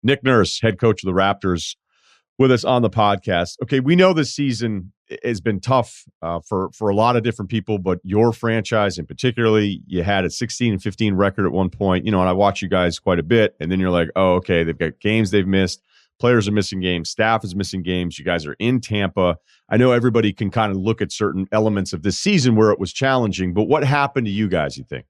Nick Nurse, head coach of the Raptors, with us on the podcast. Okay, we know this season has been tough for a lot of different people, but your franchise in particularly, you had a 16-15 record at one point, and I watch you guys quite a bit, and then you're like, oh, okay, they've got games they've missed, players are missing games, staff is missing games, you guys are in Tampa. I know everybody can kind of look at certain elements of this season where it was challenging, but what happened to you guys, you think?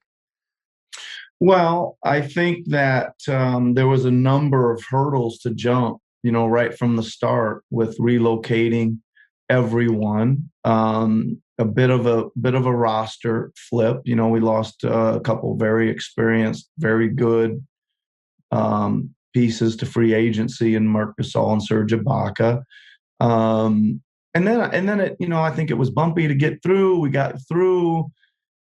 Well, I think that there was a number of hurdles to jump, right from the start with relocating everyone. A bit of a roster flip. We lost a couple very experienced, very good pieces to free agency in Marc Gasol and Serge Ibaka. And then it, I think it was bumpy to get through. We got through.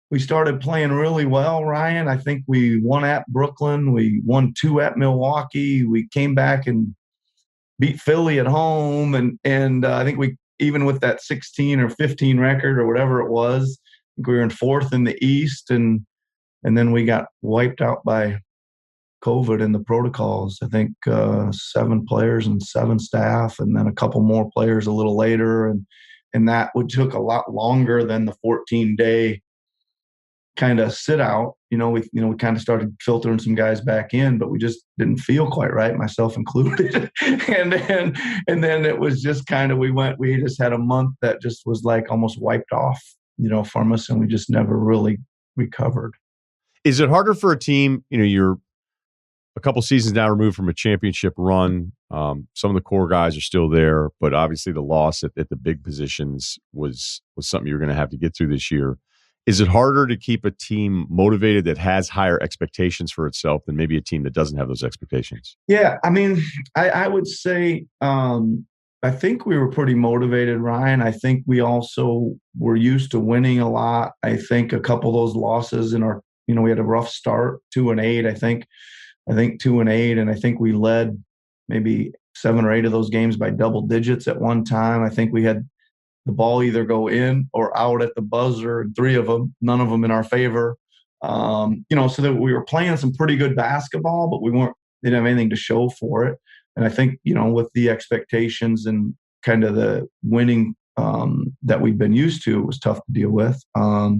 We started playing really well, Ryen. I think we won at Brooklyn. We won 2 at Milwaukee. We came back and beat Philly at home. And I think we, even with that 16 or 15 record or whatever it was, I think we were in 4th in the East. And then we got wiped out by COVID and the protocols. I think 7 players and 7 staff, and then a couple more players a little later. And that took a lot longer than the 14-day kind of sit out. We kind of started filtering some guys back in, but we just didn't feel quite right, myself included. and then it was just kind of, we just had a month that just was like almost wiped off, from us, and we just never really recovered. Is it harder for a team, you're a couple seasons now removed from a championship run? Some of the core guys are still there, but obviously the loss at the big positions was something you're going to have to get through this year. Is it harder to keep a team motivated that has higher expectations for itself than maybe a team that doesn't have those expectations? Yeah, I mean, I would say I think we were pretty motivated, Ryen. I think we also were used to winning a lot. I think a couple of those losses in our, we had a rough start, 2-8. I think 2-8, and I think we led maybe 7 or 8 of those games by double digits at one time. I think we had the ball either go in or out at the buzzer, and 3 of them, none of them in our favor. So that we were playing some pretty good basketball, but didn't have anything to show for it. And I think, with the expectations and kind of the winning that we've been used to, it was tough to deal with a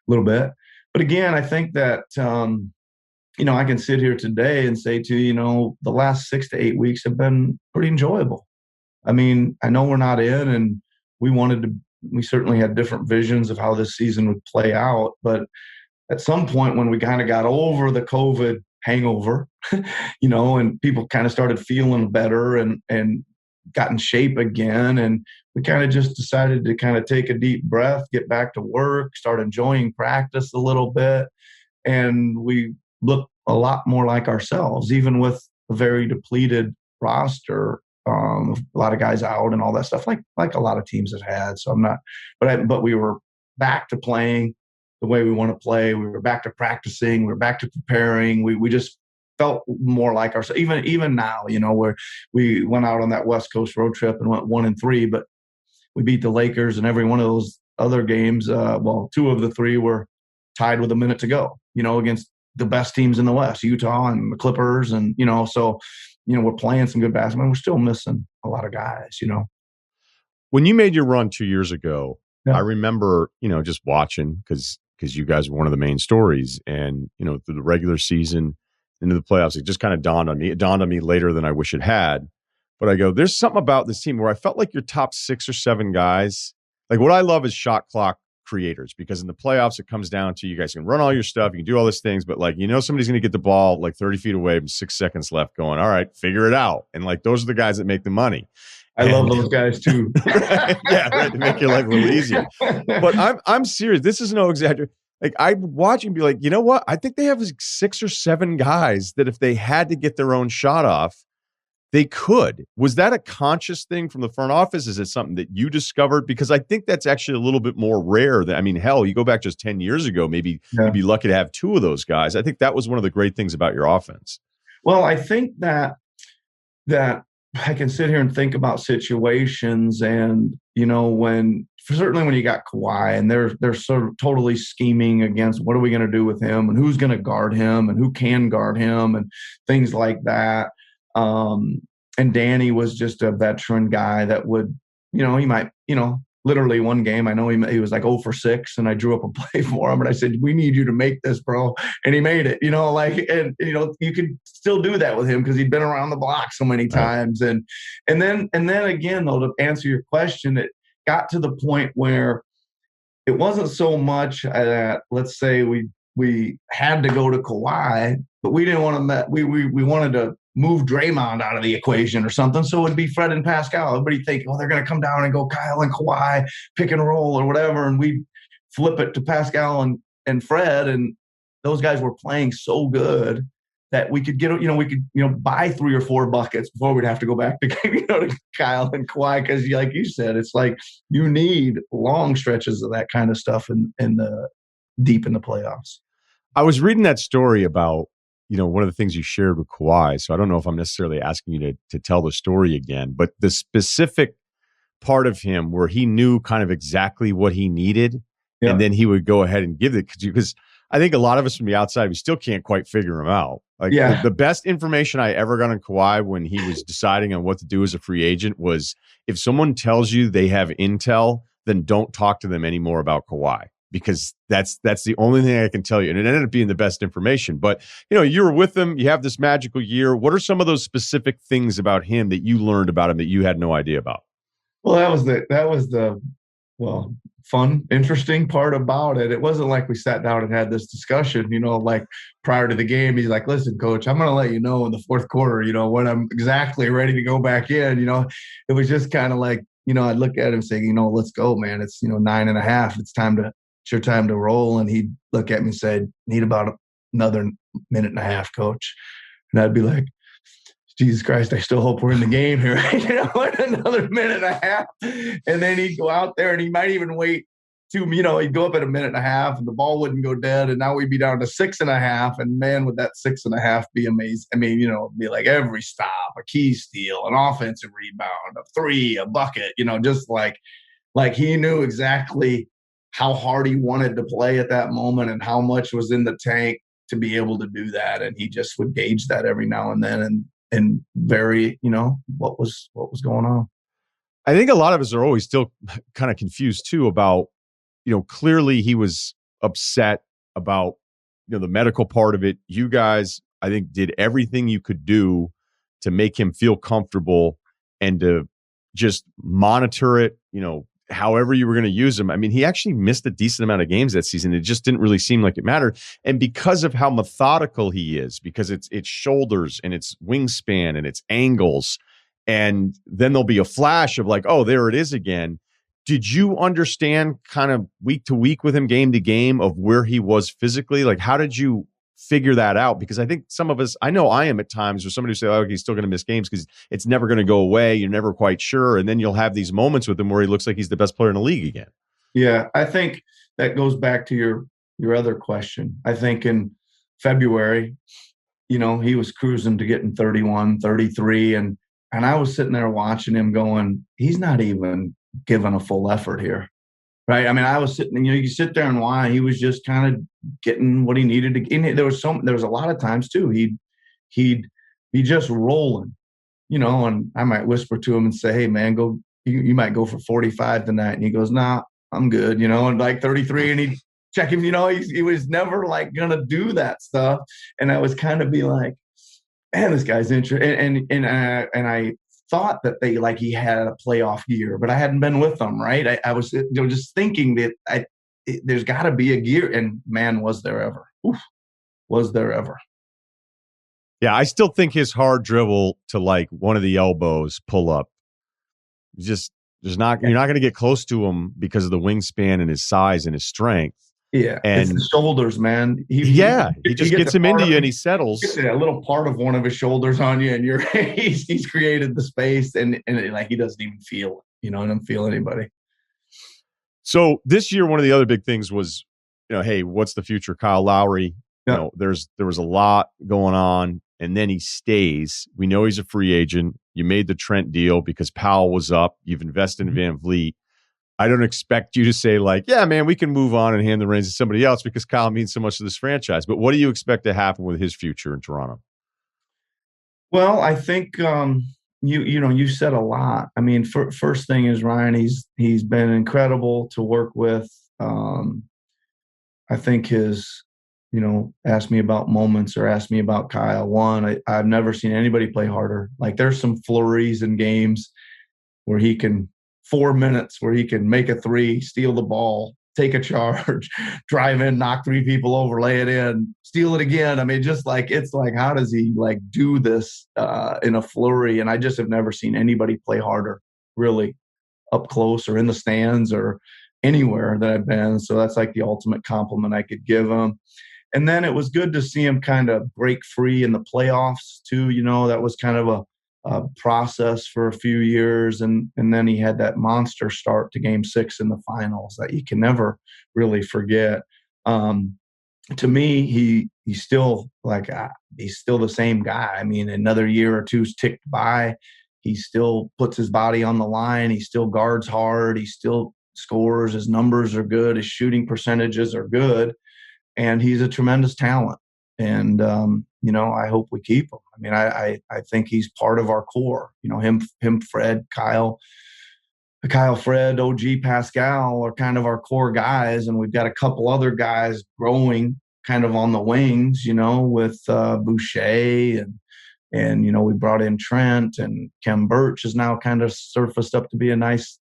little bit. But again, I think that, I can sit here today and say to you, the last 6 to 8 weeks have been pretty enjoyable. I mean, I know we're not in, and we certainly had different visions of how this season would play out. But at some point when we kind of got over the COVID hangover, and people kind of started feeling better and got in shape again, and we kind of just decided to kind of take a deep breath, get back to work, start enjoying practice a little bit. And we look a lot more like ourselves, even with a very depleted roster. A lot of guys out and all that stuff, like a lot of teams have had. So I'm not, but we were back to playing the way we want to play. We were back to practicing. We were back to preparing. We just felt more like ourselves. Even now, where we went out on that West Coast road trip and went 1-3, but we beat the Lakers, and every one of those other games, 2 of the 3 were tied with a minute to go, against the best teams in the West, Utah and the Clippers, and so. We're playing some good basketball. We're still missing a lot of guys, When you made your run 2 years ago, yeah. I remember, just watching because you guys were one of the main stories, and, through the regular season into the playoffs, it just kind of dawned on me. It dawned on me later than I wish it had. But I go, there's something about this team where I felt like your top 6 or 7 guys, like what I love is shot clock creators, because in the playoffs it comes down to you guys can run all your stuff, you can do all these things, but somebody's going to get the ball like 30 feet away with 6 seconds left, going, all right, figure it out. And those are the guys that make the money. I love those guys too. Right? Yeah, right, to make your life a little easier. But I'm serious. This is no exaggeration. I watch and be like, you know what? I think they have 6 or 7 guys that if they had to get their own shot off, they could. Was that a conscious thing from the front office? Is it something that you discovered? Because I think that's actually a little bit more rare. Hell, you go back just 10 years ago, maybe you'd be lucky to have 2 of those guys. I think that was one of the great things about your offense. Well, I think that I can sit here and think about situations, and certainly when you got Kawhi and they're sort of totally scheming against what are we going to do with him and who's going to guard him and who can guard him and things like that. And Danny was just a veteran guy that would, he might, literally one game, I know he was like 0 for 6, and I drew up a play for him, and I said, "We need you to make this, bro," and he made it. And you could still do that with him because he'd been around the block so many times. Right. And then again, though, to answer your question, it got to the point where it wasn't so much that, let's say, we had to go to Kawhi, but we didn't want to. We wanted to move Draymond out of the equation or something. So it'd be Fred and Pascal. Everybody think, they're going to come down and go Kyle and Kawhi, pick and roll or whatever. And we'd flip it to Pascal and Fred. And those guys were playing so good that we could get, buy 3 or 4 buckets before we'd have to go back to, to Kyle and Kawhi. Cause like you said, it's like you need long stretches of that kind of stuff in the deep in the playoffs. I was reading that story about, one of the things you shared with Kawhi. So I don't know if I'm necessarily asking you to tell the story again, but the specific part of him where he knew kind of exactly what he needed, and then he would go ahead and give it, because I think a lot of us from the outside, we still can't quite figure him out. Like the best information I ever got on Kawhi when he was deciding on what to do as a free agent was, if someone tells you they have intel, then don't talk to them anymore about Kawhi, because that's the only thing I can tell you. And it ended up being the best information. But, you were with him. You have this magical year. What are some of those specific things about him that you learned about him that you had no idea about? Well, that was the fun, interesting part about it. It wasn't like we sat down and had this discussion, like prior to the game. He's like, "Listen, coach, I'm going to let you know in the fourth quarter, when I'm exactly ready to go back in." It was just kind of like, I'd look at him saying, "Let's go, man. It's, 9.5. It's your time to roll." And he'd look at me and say, "Need about another minute and a half, coach." And I'd be like, "Jesus Christ, I still hope we're in the game here." Another minute and a half. And then he'd go out there and he might even wait he'd go up at a minute and a half and the ball wouldn't go dead. And now we'd be down to 6.5. And man, would that 6.5 be amazing. I mean, it'd be like every stop, a key steal, an offensive rebound, a 3, a bucket, just like he knew exactly how hard he wanted to play at that moment and how much was in the tank to be able to do that. And he just would gauge that every now and then and very, what was going on. I think a lot of us are always still kind of confused too about, clearly he was upset about, the medical part of it. You guys, I think, did everything you could do to make him feel comfortable and to just monitor it, however you were going to use him. I mean, he actually missed a decent amount of games that season. It just didn't really seem like it mattered. And because of how methodical he is, because it's shoulders and it's wingspan and it's angles, and then there'll be a flash of like, oh, there it is again. Did you understand kind of week to week with him, game to game, of where he was physically? Like, how did you figure that out? Because I think some of us, I know I am at times, or somebody who say, "Oh, he's still going to miss games because it's never going to go away. You're never quite sure." And then you'll have these moments with him where he looks like he's the best player in the league again. Yeah, I think that goes back to your other question. I think in February, he was cruising to getting 31, 33. And I was sitting there watching him going, he's not even giving a full effort here. Right. I mean, I was sitting, you sit there and watch. He was just kind of getting what he needed to get. There was a lot of times too. He'd be just rolling, and I might whisper to him and say, "Hey man, go, you might go for 45 tonight." And he goes, "Nah, I'm good," and like 33, and he'd check him, he was never like going to do that stuff. And I was kind of be like, man, this guy's interesting. And I thought that he had a playoff year, but I hadn't been with them, right? I was just thinking that there's got to be a gear, and man, was there ever? Oof, was there ever? Yeah, I still think his hard dribble to like one of the elbows pull up, you're not going to get close to him because of the wingspan and his size and his strength. Yeah, and it's the shoulders, man. He just gets him into you and he settles. A little part of one of his shoulders on you, and he's created the space, and like he doesn't even feel it. I don't feel anybody. So this year, one of the other big things was, hey, what's the future? Kyle Lowry. Yeah. There was a lot going on, and then he stays. We know he's a free agent. You made the Trent deal because Powell was up. You've invested in Van Vliet. I don't expect you to say like, yeah, man, we can move on and hand the reins to somebody else because Kyle means so much to this franchise. But what do you expect to happen with his future in Toronto? Well, I think you said a lot. I mean, first thing is Ryen. He's been incredible to work with. Um, I think his, ask me about moments or ask me about Kyle. I've never seen anybody play harder. Like there's some flurries in games where he can 4 minutes where he can make a three, steal the ball, take a charge, drive in, knock three people over, lay it in, steal it again. I mean, just like it's like, how does he like do this in a flurry? And I just have never seen anybody play harder, really, up close or in the stands or anywhere that I've been. So that's like the ultimate compliment I could give him. And then it was good to see him kind of break free in the playoffs too. That was kind of a process for a few years, and then he had that monster start to Game 6 in the finals that you can never really forget. To me, he's still he's still the same guy. I mean, another year or two's ticked by. He still puts his body on the line. He still guards hard. He still scores. His numbers are good. His shooting percentages are good, and he's a tremendous talent. And I hope we keep him. I mean, I think he's part of our core. Him, Fred, Kyle, Fred, OG, Pascal are kind of our core guys, and we've got a couple other guys growing kind of on the wings. With Boucher and we brought in Trent, and Kem Birch is now kind of surfaced up to be a nice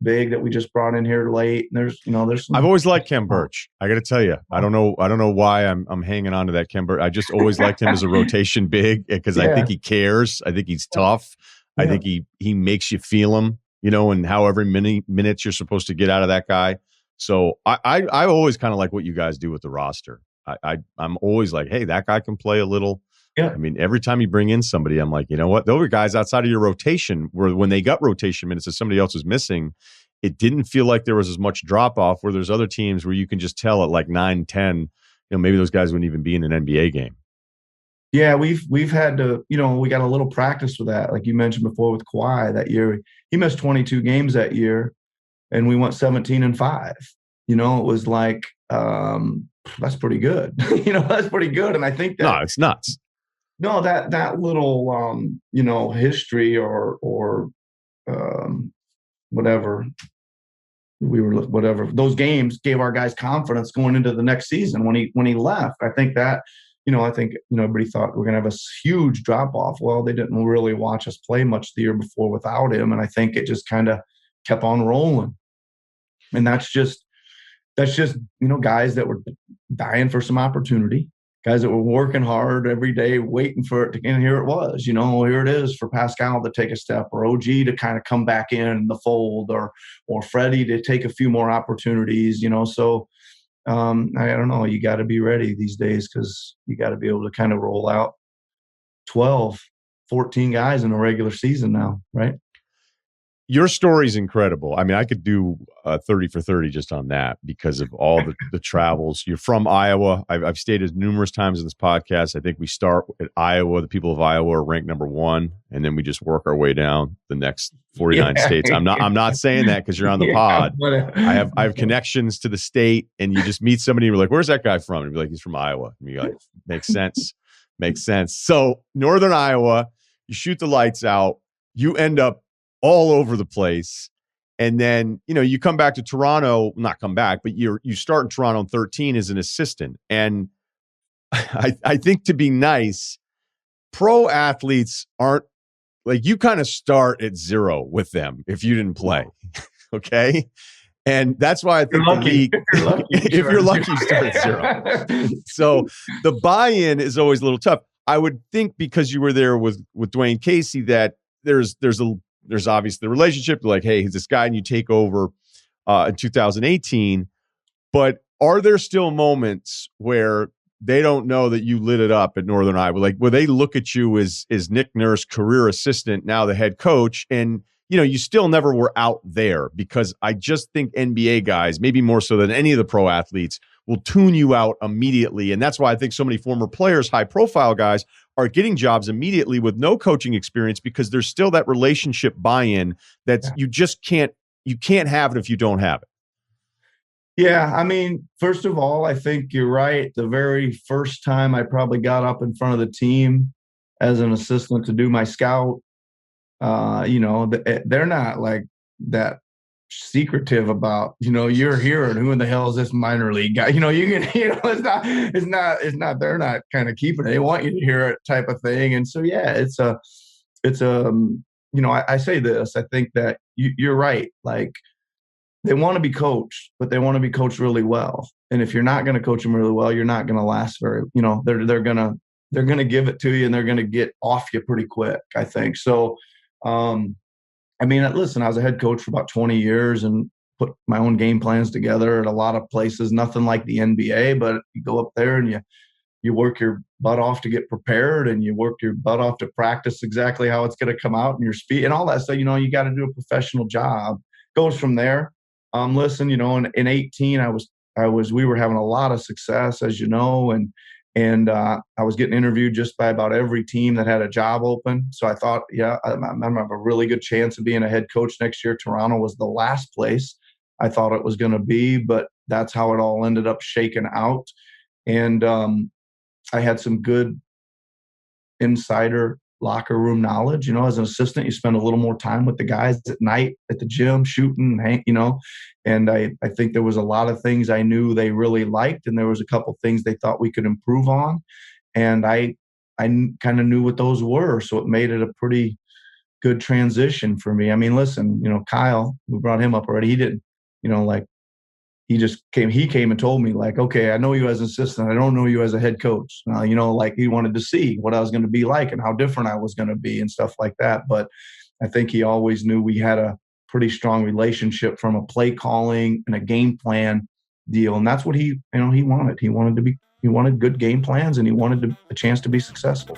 big that we just brought in here late. And there's some. I've always liked Kem Birch. I got to tell you, I don't know why I'm hanging on to that Kem Birch. I just always liked him as a rotation big because I think he cares. I think he's tough. I think he makes you feel him, and however many minutes you're supposed to get out of that guy. So I always kind of like what you guys do with the roster. I'm always like, hey, that guy can play a little. Yeah. I mean, every time you bring in somebody, I'm like, you know what? Those were guys outside of your rotation where when they got rotation minutes if somebody else was missing, it didn't feel like there was as much drop off where there's other teams where you can just tell at like 9, 10, maybe those guys wouldn't even be in an NBA game. Yeah, we've had to, we got a little practice with that. Like you mentioned before with Kawhi that year, he missed 22 games that year and we went 17-5. It was like, that's pretty good. That's pretty good. And I think that. No, it's nuts. No, that little history or whatever those games gave our guys confidence going into the next season when he left. I think that everybody thought we're going to have a huge drop off. Well, they didn't really watch us play much the year before without him, and I think it just kind of kept on rolling. And that's just guys that were dying for some opportunity. Guys that were working hard every day, waiting for it, and here it was. Here it is for Pascal to take a step, or OG to kind of come back in the fold, or Freddie to take a few more opportunities. So I don't know. You got to be ready these days because you got to be able to kind of roll out 12, 14 guys in a regular season now, right? Your story's incredible. I mean, I could do 30 for 30 just on that because of all the travels. You're from Iowa. I've stated numerous times in this podcast. I think we start at Iowa. The people of Iowa are ranked number 1, and then we just work our way down the next 49 states. I'm not saying that because you're on the pod. I have connections to the state, and you just meet somebody and you're like, "Where's that guy from?" And you're like, "He's from Iowa." And you're like, "Makes sense, makes sense." So Northern Iowa, you shoot the lights out. You end up all over the place. And then, you come back to Toronto, not come back, but you start in Toronto in 13 as an assistant. And I think to be nice, pro athletes aren't like you kind of start at 0 with them if you didn't play. Okay. And that's why I think the league, if you're lucky, you start at 0. So the buy-in is always a little tough. I would think because you were there with Dwayne Casey that there's obviously the relationship like, hey, he's this guy and you take over in 2018. But are there still moments where they don't know that you lit it up at Northern Iowa? Like where they look at you as Nick Nurse, career assistant, now the head coach, and you still never were out there because I just think NBA guys, maybe more so than any of the pro athletes, will tune you out immediately. And that's why I think so many former players, high profile guys, are getting jobs immediately with no coaching experience because there's still that relationship buy-in that you just can't have it if you don't have it. Yeah, I mean, first of all, I think you're right. The very first time I probably got up in front of the team, as an assistant to do my scout. They're not like that secretive about, you're here and who in the hell is this minor league guy? You can, they're not kind of keeping it. They want you to hear it type of thing. And so, yeah, I say this, I think that you're right. Like, they want to be coached, but they want to be coached really well. And if you're not going to coach them really well, you're not going to last very, they're going to give it to you and they're going to get off you pretty quick, I think. So, listen, I was a head coach for about 20 years and put my own game plans together at a lot of places, nothing like the NBA, but you go up there and you work your butt off to get prepared and you work your butt off to practice exactly how it's going to come out and your speed and all that stuff. You got to do a professional job. Goes from there. Listen, in 18, we were having a lot of success, as you know, and I was getting interviewed just by about every team that had a job open. So I thought, I have a really good chance of being a head coach next year. Toronto was the last place I thought it was going to be, but that's how it all ended up shaking out. And I had some good insider locker room knowledge. As an assistant, you spend a little more time with the guys at night at the gym shooting, and I think there was a lot of things I knew they really liked, and there was a couple things they thought we could improve on. And I kind of knew what those were. So it made it a pretty good transition for me. Listen, Kyle, we brought him up already. He didn't, he came and told me, like, okay, I know you as an assistant. I don't know you as a head coach. He wanted to see what I was going to be like and how different I was going to be and stuff like that. But I think he always knew we had a pretty strong relationship from a play calling and a game plan deal. And that's what he wanted. He wanted good game plans and he wanted a chance to be successful.